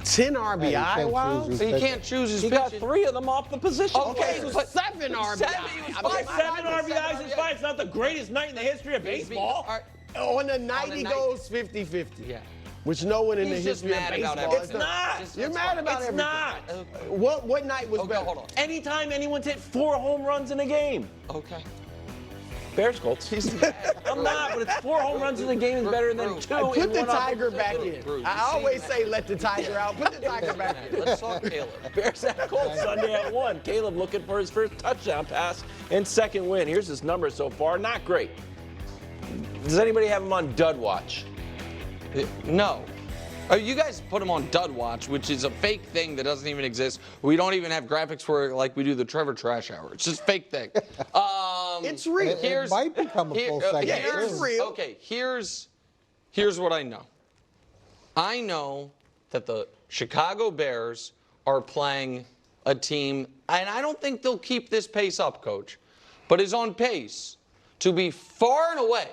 10 RBI, wow. So he can't choose his He pitches. got 3 of them off the position. Okay, So but 7 RBI. 7 RBIs is fine. It's not the greatest night in the history of baseball. All right. On the night the he night- goes 50-50. Yeah. Which no one in the He's just history of mad about baseball. everything. It's not. You're mad about It's everything. not. What night was Okay, better? hold on. Anytime anyone's hit 4 home runs in a game. Okay. Bears Colts. He's mad. I'm not, but it's 4 home runs in the game is better than 2. Put in the one other Tiger back position. in. Bruce, I you see always that. say let the Tiger out. Put the Tiger back in. Let's talk Caleb. Bears at Colts Sunday at 1. Caleb looking for his first touchdown pass and second win. Here's his numbers so far. Not great. Does anybody have him on dud watch? No. Oh, you guys put him on Dud Watch, which is a fake thing that doesn't even exist. We don't even have graphics for it like we do the Trevor Trash Hour. It's just a fake thing. It's real. It might become a full segment. yeah, it's too. real. Okay, here's what I know. I know that the Chicago Bears are playing a team, and I don't think they'll keep this pace up, Coach, but is on pace to be far and away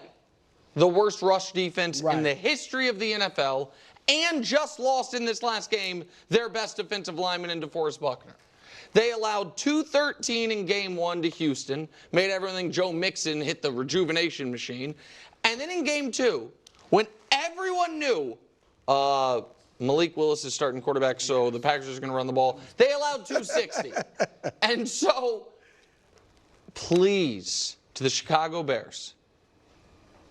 the worst rush defense in the history of the NFL, and just lost in this last game their best defensive lineman in DeForest Buckner. They allowed 213 in game 1 to Houston, made everything Joe Mixon hit the rejuvenation machine. And then in game 2, when everyone knew Malik Willis is starting quarterback, so the Packers are going to run the ball, they allowed 260. And so, please, to the Chicago Bears,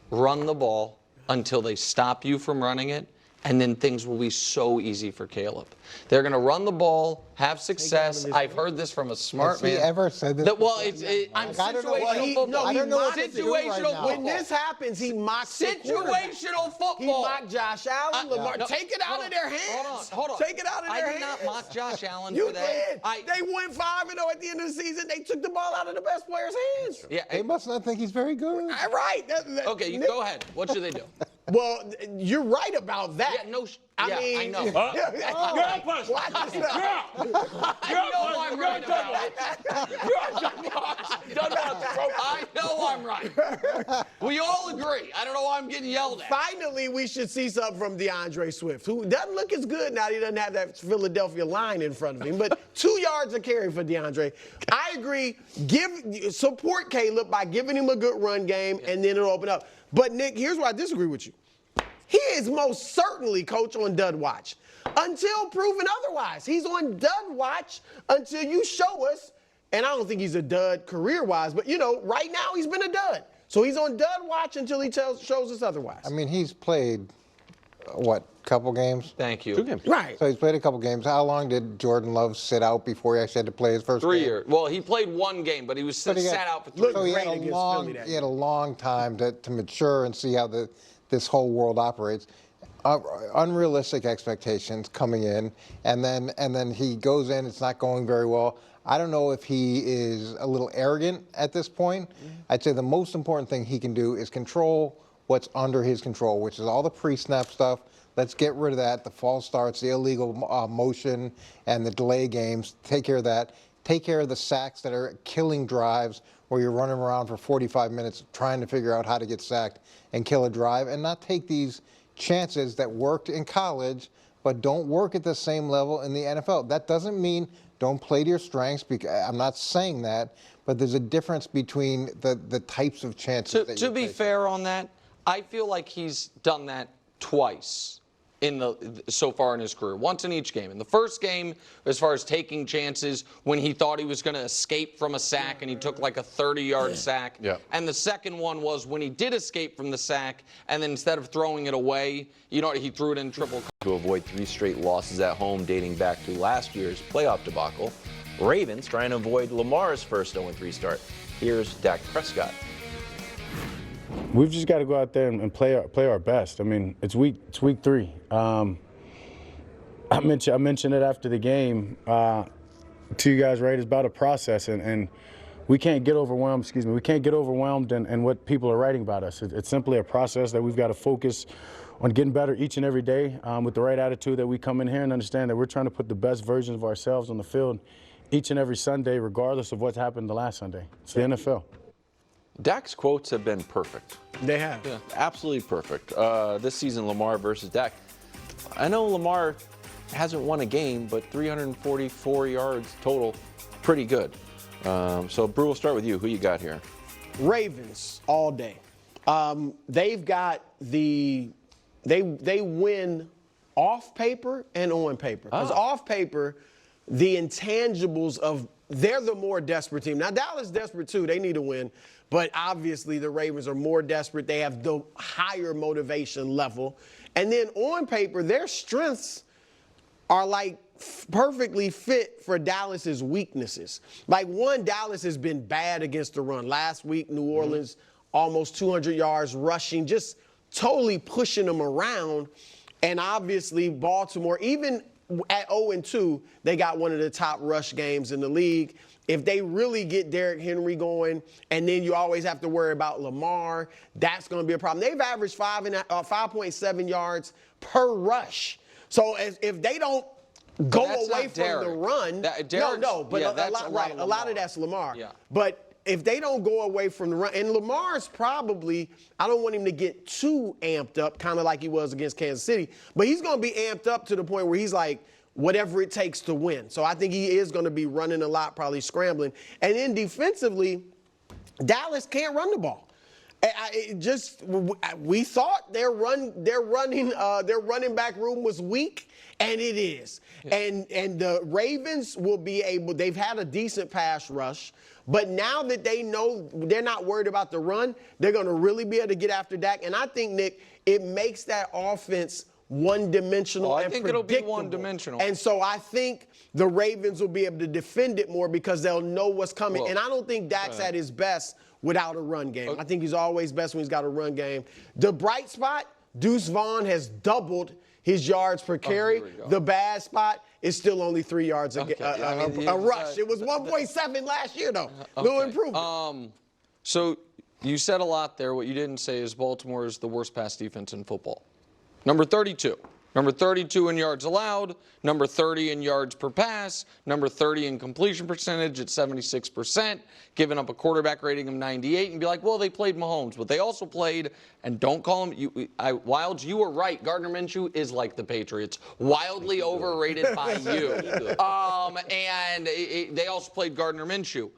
run the ball until they stop you from running it, and then things will be so easy for Caleb. They're going to run the ball, have success. I've heard this from a smart Has man. he ever said this? Well, before? I'm I don't know situational what he- football. no, I don't know what to do right Situational now. football. When this happens, he mocks the quarterback. Situational football. He mocked Josh Allen, Lamar. No, Take it out hold of their on, hands. Hold on. Take it out of their hands. I did not mock Josh Allen You for that. did. They won 5-0 at the end of the season. They took the ball out of the best player's hands. Yeah. They must not think he's very good. All right. Okay, you go ahead. What should they do? Well, you're right about that. Yeah, no. I Yeah, mean, I know. You're umpire. Watch this stuff. I know I'm right about it. I know I'm right. We all agree. I don't know why I'm getting yelled at. Finally, we should see something from DeAndre Swift, who doesn't look as good now that he doesn't have that Philadelphia line in front of him. But 2 yards of carry for DeAndre. I agree. Support Caleb by giving him a good run game, and then it'll open up. But, Nick, here's where I disagree with you. He is most certainly, Coach, on dud watch until proven otherwise. He's on dud watch until you show us, and I don't think he's a dud career-wise, but, right now he's been a dud. So he's on dud watch until he shows us otherwise. I mean, he's played, couple games? Thank you. 2 games. Right. So he's played a couple games. How long did Jordan Love sit out before he actually had to play his first 3 game? years. Well, he played 1 game, but he was But he got- sat out for 3 Look, So he years. had, great against Philly that he had a long time to mature and see how this whole world operates. Unrealistic expectations coming in, and then he goes in. It's not going very well. I don't know if he is a little arrogant at this point. I'd say the most important thing he can do is control what's under his control, which is all the pre-snap stuff. Let's get rid of that. The false starts, the illegal motion, and the delay games. Take care of that. Take care of the sacks that are killing drives where you're running around for 45 minutes trying to figure out how to get sacked and kill a drive, and not take these chances that worked in college but don't work at the same level in the NFL. That doesn't mean don't play to your strengths. I'm not saying that, but there's a difference between the types of chances. To be fair on that, I feel like he's done that twice so far in his career, once in each game. In the first game, as far as taking chances, when he thought he was going to escape from a sack and he took like a 30-yard sack. Yeah. And the second one was when he did escape from the sack, and then instead of throwing it away, he threw it in triple. To avoid 3 straight losses at home dating back to last year's playoff debacle. Ravens trying to avoid Lamar's first 0-3 start. Here's Dak Prescott. We've just got to go out there and play our best. I mean, it's week 3. I mentioned it after the game to you guys, right? It's about a process, and we can't get overwhelmed. We can't get overwhelmed in what people are writing about us. It's simply a process that we've got to focus on getting better each and every day with the right attitude that we come in here and understand that we're trying to put the best versions of ourselves on the field each and every Sunday, regardless of what's happened the last Sunday. It's the NFL. Dak's quotes have been perfect. They have. Absolutely perfect. This season, Lamar versus Dak. I know Lamar hasn't won a game, but 344 yards total, pretty good. So, Brew, we'll start with you. Who you got here? Ravens all day. They've got they win off paper and on paper. Because off paper, the intangibles of they're the more desperate team. Now Dallas is desperate too. They need to win. But obviously the Ravens are more desperate. They have the higher motivation level. And then on paper, their strengths are like perfectly fit for Dallas's weaknesses. Like one, Dallas has been bad against the run. Last week, New Orleans, almost 200 yards rushing, just totally pushing them around. And obviously Baltimore, even at 0-2, they got one of the top rush games in the league. If they really get Derrick Henry going, and then you always have to worry about Lamar, that's going to be a problem. They've averaged 5.7 yards per rush. So if they don't go away from the run, a lot of that's Lamar. Yeah. But if they don't go away from the run, and Lamar's probably, I don't want him to get too amped up, kind of like he was against Kansas City, but he's going to be amped up to the point where he's like, whatever it takes to win. So I think he is going to be running a lot, probably scrambling. And then defensively, Dallas can't run the ball. We thought their running back room was weak, and it is. Yeah. And the Ravens will be able. They've had a decent pass rush, but now that they know they're not worried about the run, they're going to really be able to get after Dak. And I think, Nick, it makes that offense one-dimensional and predictable. I think it'll be one-dimensional. And so I think the Ravens will be able to defend it more because they'll know what's coming. Well, and I don't think Dak's at his best without a run game. I think he's always best when he's got a run game. The bright spot, Deuce Vaughn has doubled his yards per carry. The bad spot is still only 3 yards a rush. It was 1.7 last year, though. Little improvement. So you said a lot there. What you didn't say is Baltimore is the worst pass defense in football. Number 32. Number 32 in yards allowed, number 30 in yards per pass, number 30 in completion percentage at 76%, giving up a quarterback rating of 98, and be like, well, they played Mahomes. But they also played, and don't call him, Wilds, you were right. Gardner Minshew is like the Patriots, wildly overrated by you. And they also played Gardner Minshew.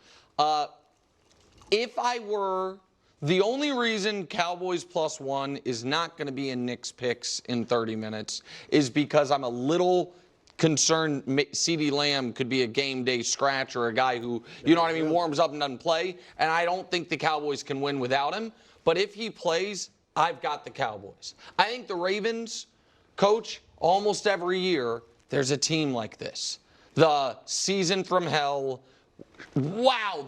If I were... The only reason Cowboys +1 is not going to be in Nick's picks in 30 minutes is because I'm a little concerned CeeDee Lamb could be a game day scratch or a guy who, you know what I mean, warms up and doesn't play. And I don't think the Cowboys can win without him. But if he plays, I've got the Cowboys. I think the Ravens, coach, almost every year, there's a team like this. The season from hell. Wow,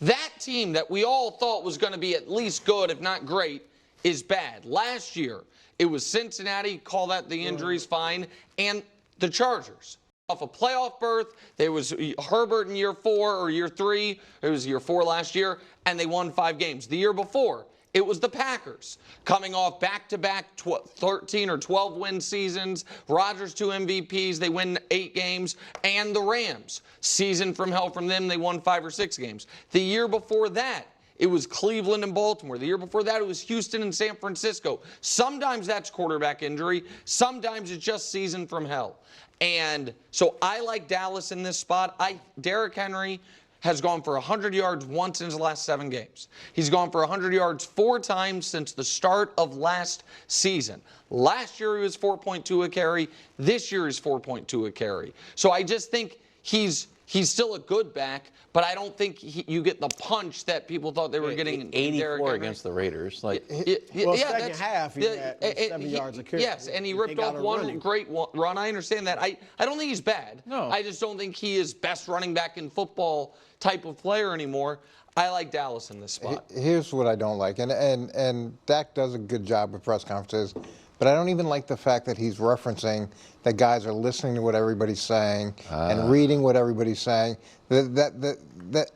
that team that we all thought was going to be at least good, if not great, is bad. Last year, it was Cincinnati, call that the injuries, fine, and the Chargers. Off a playoff berth, there was Herbert in year 4 or year 3. It was year 4 last year, and they won 5 games. The year before, it was the Packers coming off back-to-back 13 or 12-win seasons. Rodgers 2 MVPs. They win 8 games. And the Rams. Season from hell from them. They won 5 or 6 games. The year before that, it was Cleveland and Baltimore. The year before that, it was Houston and San Francisco. Sometimes that's quarterback injury. Sometimes it's just season from hell. And so I like Dallas in this spot. Derrick Henry has gone for 100 yards once in his last 7 games. He's gone for 100 yards 4 times since the start of last season. Last year he was 4.2 a carry. This year he's 4.2 a carry. So I just think he's still a good back, but I don't think you get the punch that people thought they were getting. 84 against the Raiders. Second half he had 7 yards a carry. Yes, and he ripped off one great run. I understand that. I don't think he's bad. No. I just don't think he is best running back in football type of player anymore. I like Dallas in this spot. Here's what I don't like, and Dak does a good job with press conferences, but I don't even like the fact that he's referencing that guys are listening to what everybody's saying and reading what everybody's saying. That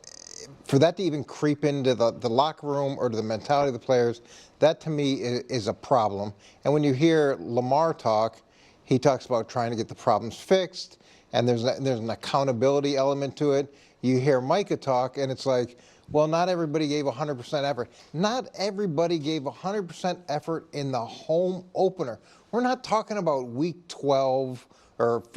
for that to even creep into the locker room or to the mentality of the players, that to me is a problem. And when you hear Lamar talk, he talks about trying to get the problems fixed, and there's an accountability element to it. You hear Micah talk, and it's like, well, not everybody gave 100% effort. Not everybody gave 100% effort in the home opener. We're not talking about week 12 or 14.